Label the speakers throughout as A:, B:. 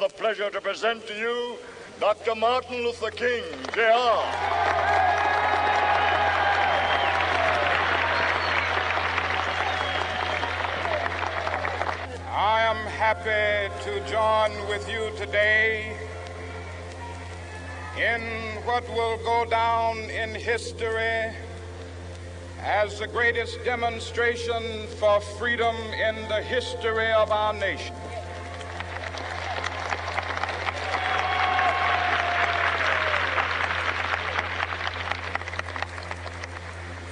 A: a pleasure to present to you Dr. Martin Luther King, Jr.
B: I am happy to join with you today in what will go down in history as the greatest demonstration for freedom in the history of our nation.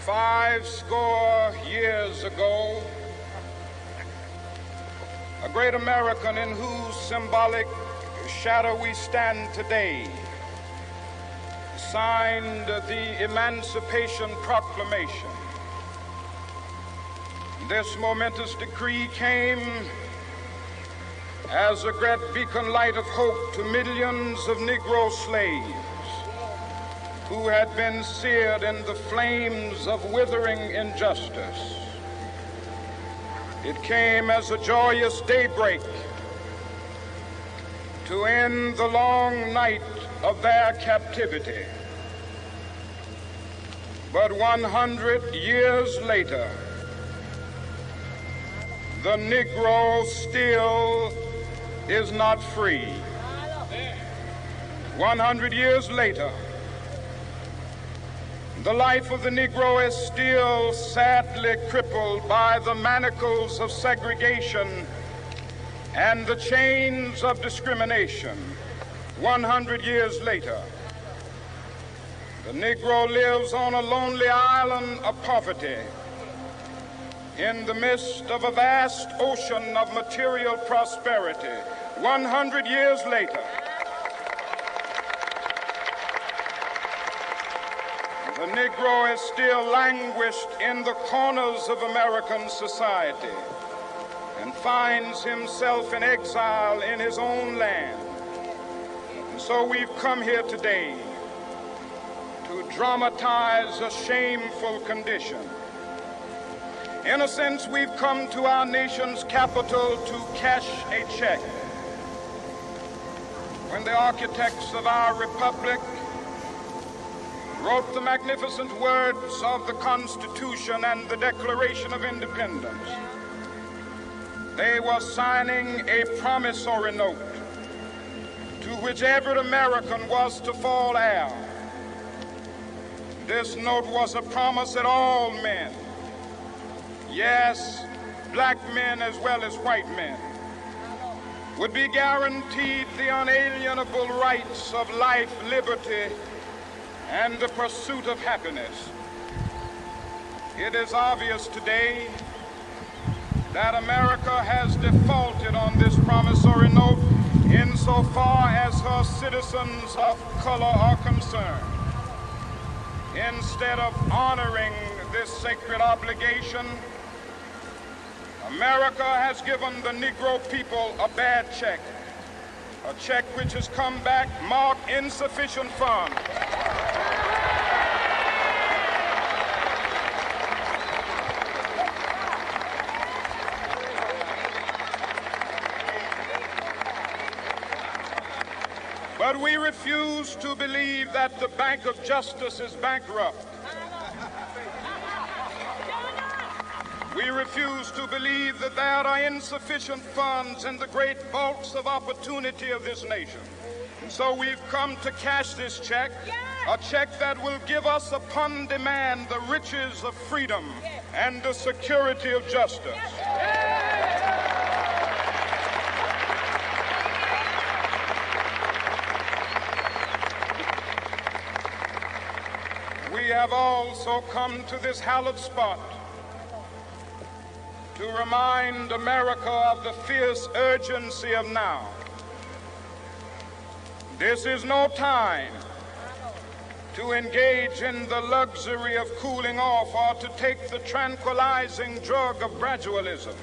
B: Five score years ago, a great American in whose symbolic shadow we stand today signed the Emancipation Proclamation. This momentous decree came as a great beacon light of hope to millions of Negro slaves who had been seared in the flames of withering injustice. It came as a joyous daybreak to end the long night of their captivity. But 100 years later, the Negro still is not free. 100 years later, the life of the Negro is still sadly crippled by the manacles of segregation and the chains of discrimination. 100 years later, the Negro lives on a lonely island of poverty in the midst of a vast ocean of material prosperity. 100 years later, the Negro is still languished in the corners of American society and finds himself in exile in his own land. And so we've come here today to dramatize a shameful condition. In a sense, we've come to our nation's capital to cash a check. When the architects of our republic wrote the magnificent words of the Constitution and the Declaration of Independence, they were signing a promissory note to which every American was to fall heir. This note was a promise that all men, yes, black men as well as white men, would be guaranteed the unalienable rights of life, liberty, and the pursuit of happiness. It is obvious today that America has defaulted on this promissory note insofar as her citizens of color are concerned. Instead of honoring this sacred obligation, America has given the Negro people a bad check, a check which has come back marked insufficient funds. But we refuse to believe that the Bank of Justice is bankrupt. We refuse to believe that there are insufficient funds in the great vaults of opportunity of this nation. And so we've come to cash this check, a check that will give us upon demand the riches of freedom and the security of justice. We have also come to this hallowed spot to remind America of the fierce urgency of now. This is no time to engage in the luxury of cooling off or to take the tranquilizing drug of gradualism.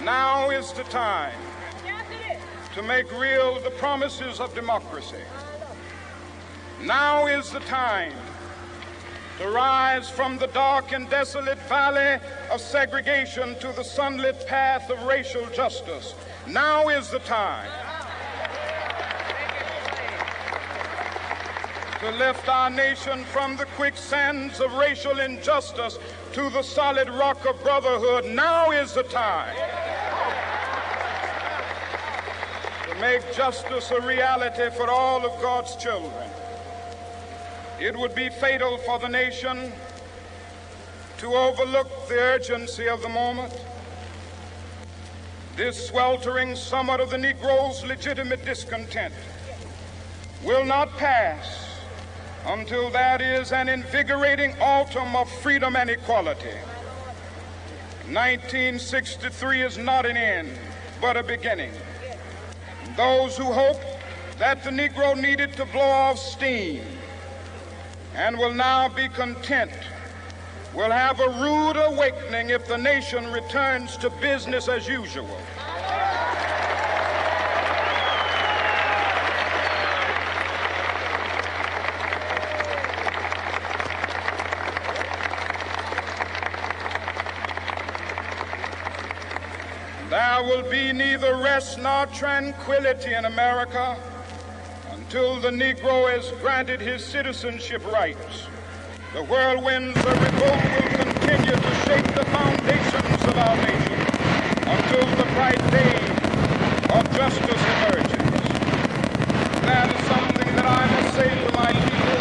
B: Now is the time to make real the promises of democracy. Now is the time to rise from the dark and desolate valley of segregation to the sunlit path of racial justice. Now is the time to lift our nation from the quicksands of racial injustice to the solid rock of brotherhood. Now is the time to make justice a reality for all of God's children. It would be fatal for the nation to overlook the urgency of the moment. This sweltering summit of the Negro's legitimate discontent will not pass until that is an invigorating autumn of freedom and equality. 1963 is not an end, but a beginning. Those who hope that the Negro needed to blow off steam and will now be content will have a rude awakening if the nation returns to business as usual. There will be neither rest nor tranquility in America until the Negro is granted his citizenship rights. The whirlwinds of revolt will continue to shake the foundations of our nation until the bright day of justice emerges. That is something that I must say to my people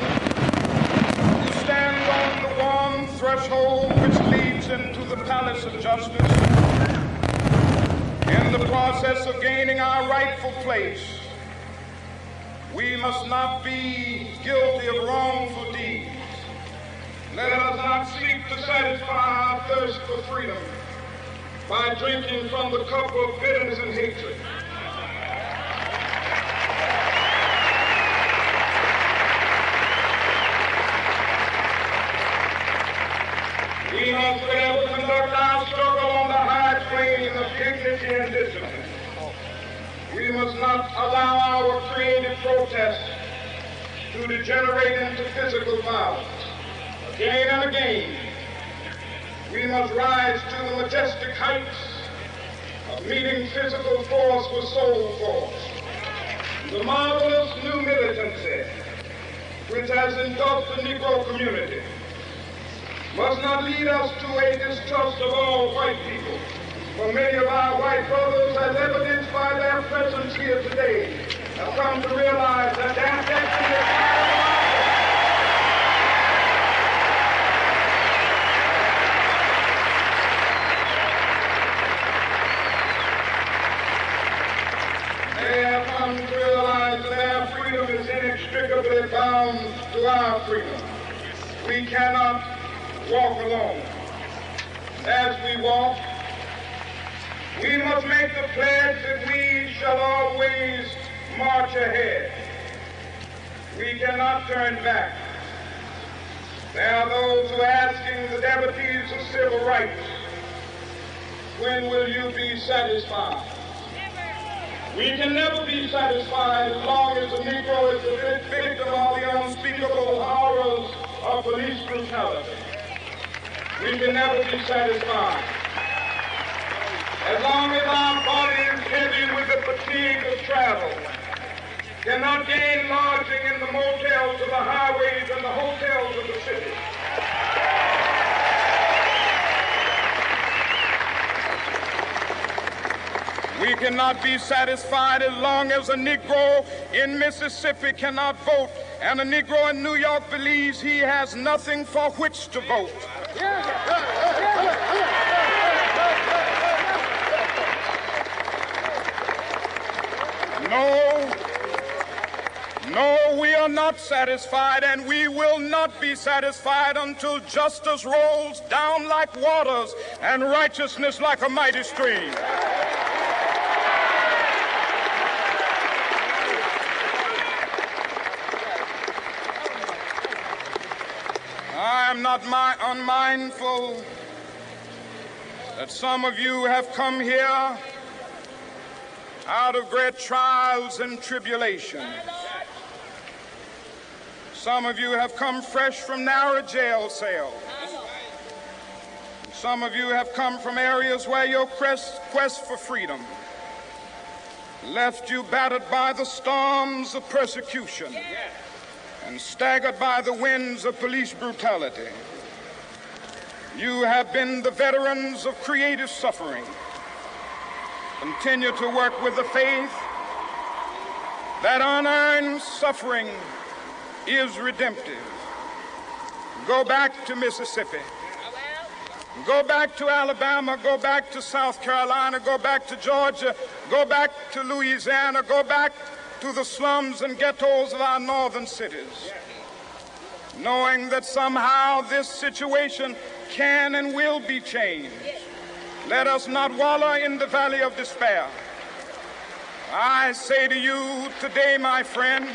B: who stand on the warm threshold which leads into the palace of justice. In the process of gaining our rightful place, we must not be guilty of wrongful deeds. Let us not seek to satisfy our thirst for freedom by drinking from the cup of bitterness and hatred. We must forever conduct our struggle on the high plane of dignity and discipline. We must not allow our creative protest to degenerate into physical violence. Again and again, we must rise to the majestic heights of meeting physical force with soul force. The marvelous new militancy which has engulfed the Negro community must not lead us to a distrust of all white people. For many of our white brothers, as evidenced by their presence here today, have come to realize that their destiny is not They have come to realize that their freedom is inextricably bound to our freedom. We cannot walk alone. As we walk, we must make the pledge that we shall always march ahead. We cannot turn back. There are those who are asking the devotees of civil rights, when will you be satisfied? We can never be satisfied as long as the Negro is the victim of the unspeakable horrors of police brutality. We can never be satisfied as long as our body is heavy with the fatigue of travel, cannot gain lodging in the motels of the highways and the hotels of the city. We cannot be satisfied as long as a Negro in Mississippi cannot vote and a Negro in New York believes he has nothing for which to vote. No, we are not satisfied, and we will not be satisfied until justice rolls down like waters and righteousness like a mighty stream. I am not unmindful that some of you have come here out of great trials and tribulations. Some of you have come fresh from narrow jail cells. Some of you have come from areas where your quest for freedom left you battered by the storms of persecution and staggered by the winds of police brutality. You have been the veterans of creative suffering. Continue to work with the faith that unearned suffering is redemptive. Go back to Mississippi. Go back to Alabama, go back to South Carolina, go back to Georgia, go back to Louisiana, go back to the slums and ghettos of our northern cities, knowing that somehow this situation can and will be changed. Let us not wallow in the valley of despair. I say to you today, my friends,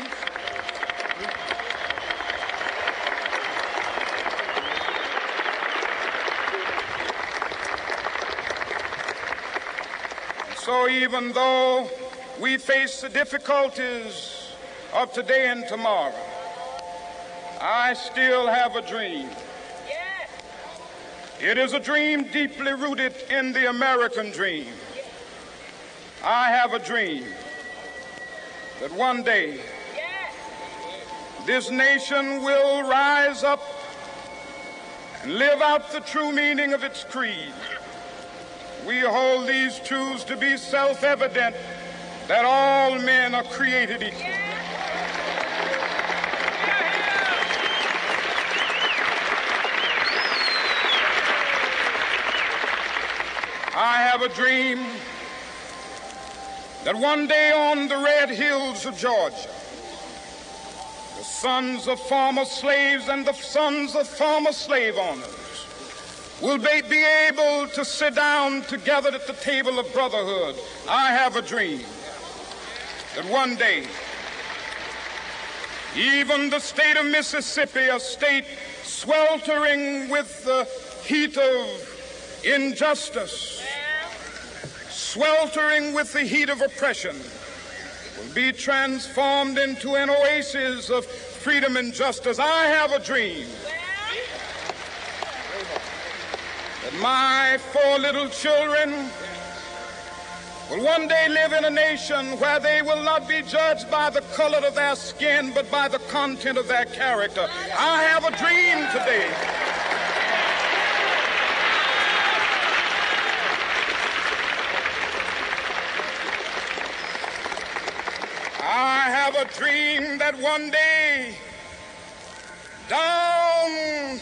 B: so even though we face the difficulties of today and tomorrow, I still have a dream. It is a dream deeply rooted in the American dream. I have a dream that one day this nation will rise up and live out the true meaning of its creed. We hold these truths to be self-evident, that all men are created equal. I have a dream that one day on the red hills of Georgia, the sons of former slaves and the sons of former slave owners will be able to sit down together at the table of brotherhood. I have a dream that one day, even the state of Mississippi, a state sweltering with the heat of injustice, sweltering with the heat of oppression, will be transformed into an oasis of freedom and justice. I have a dream that my 4 little children will one day live in a nation where they will not be judged by the color of their skin, but by the content of their character. I have a dream today I have a dream that one day down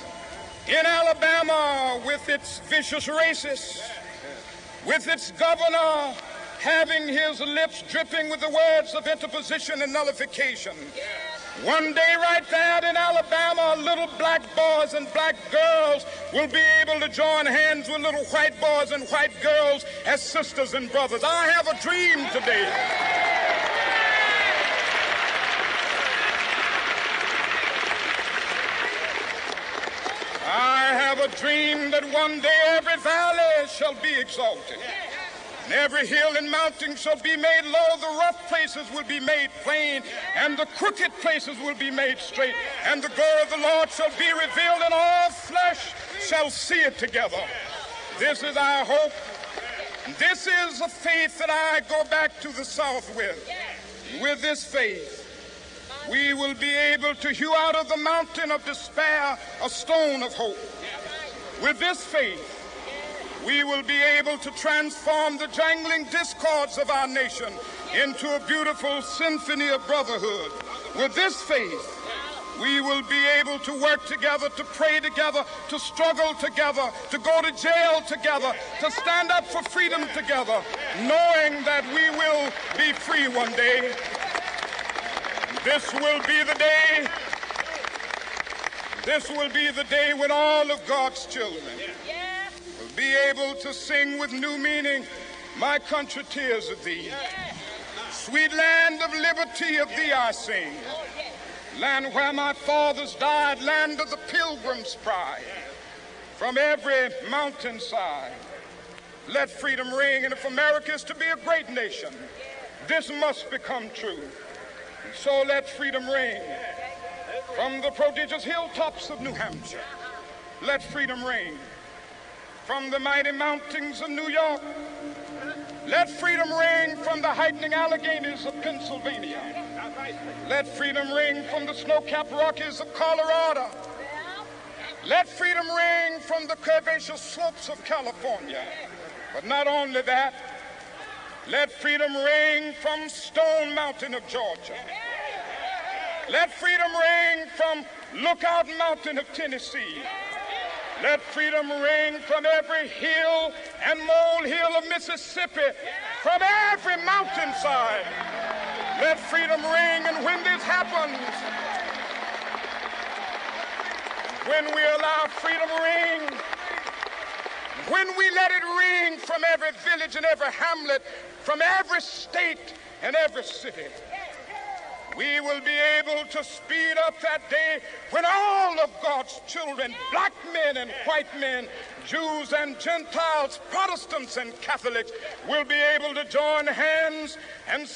B: in Alabama, with its vicious racists, with its governor having his lips dripping with the words of interposition and nullification, one day right there in Alabama, little black boys and black girls will be able to join hands with little white boys and white girls as sisters and brothers. I have a dream today I have a dream that one day every valley shall be exalted, and every hill and mountain shall be made low. The rough places will be made plain, and the crooked places will be made straight. And the glory of the Lord shall be revealed, and all flesh shall see it together. This is our hope. This is a faith that I go back to the South with. With this faith, we will be able to hew out of the mountain of despair a stone of hope. With this faith, we will be able to transform the jangling discords of our nation into a beautiful symphony of brotherhood. With this faith, we will be able to work together, to pray together, to struggle together, to go to jail together, to stand up for freedom together, knowing that we will be free one day. This will be the day. This will be the day when all of God's children will be able to sing with new meaning, "My country, tears of thee. Sweet land of liberty, of thee I sing. Land where my fathers died, land of the pilgrim's pride. From every mountainside, let freedom ring. And if America is to be a great nation, this must become true. So let freedom ring from the prodigious hilltops of New Hampshire. Let freedom ring from the mighty mountains of New York. Let freedom ring from the heightening Alleghenies of Pennsylvania. Let freedom ring from the snow-capped Rockies of Colorado. Let freedom ring from the curvaceous slopes of California. But not only that, let freedom ring from Stone Mountain of Georgia. Let freedom ring from Lookout Mountain of Tennessee. Let freedom ring from every hill and molehill of Mississippi, from every mountainside. Let freedom ring, and when this happens, when we allow freedom ring, when we let it ring from every village and every hamlet, from every state and every city, we will be able to speed up that day when all of God's children, black men and white men, Jews and Gentiles, Protestants and Catholics, will be able to join hands and